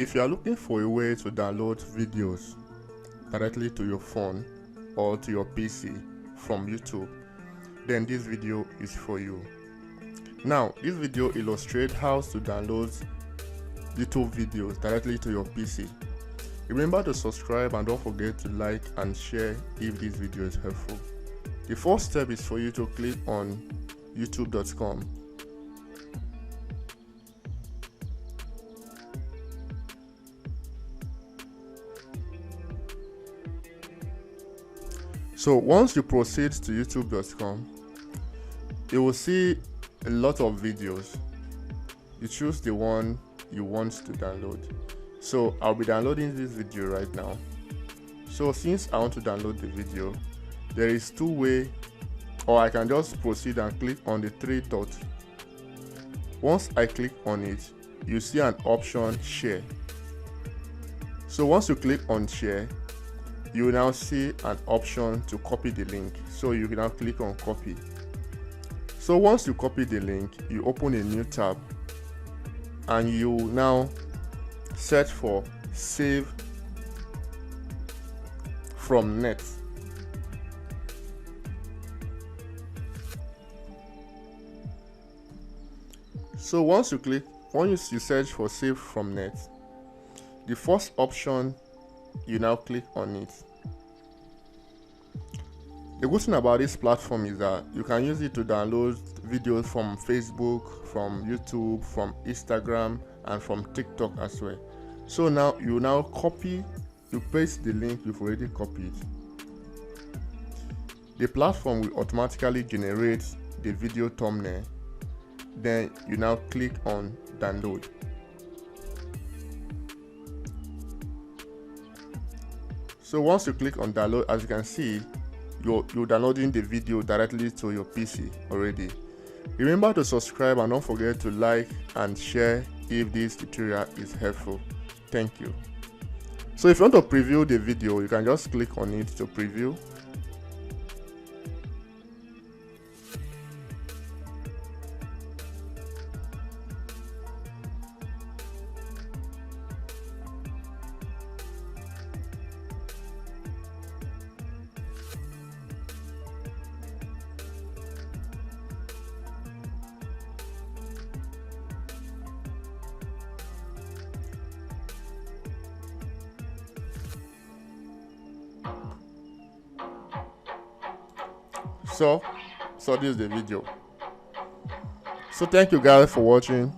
If you are looking for a way to download videos directly to your phone or to your PC from YouTube, then this video is for you. Now, this video illustrates how to download YouTube videos directly to your PC. Remember to subscribe and don't forget to like and share if this video is helpful. The first step is for you to click on youtube.com. So once you proceed to youtube.com, you will see a lot of videos. You choose the one you want to download. So I'll be downloading this video right now. So since I want to download the video, there is two ways, or I can just proceed and click on the three dots. Once I click on it, you see an option share. So once you click on share, you will now see an option to copy the link. So you can now click on copy. So once you copy the link, you open a new tab and you now search for save from net. So once you search for save from net, the first option, you now click on it. The good thing about this platform is that you can use it to download videos from Facebook, from YouTube, from Instagram, and from TikTok as well. So now you paste the link you've already copied. The platform will automatically generate the video thumbnail. Then you now click on download. So once you click on download, as you can see, you're downloading the video directly to your PC already. Remember to subscribe and don't forget to like and share if this tutorial is helpful. Thank you. So if you want to preview the video, you can just click on it to preview. So this is the video. So thank you guys for watching.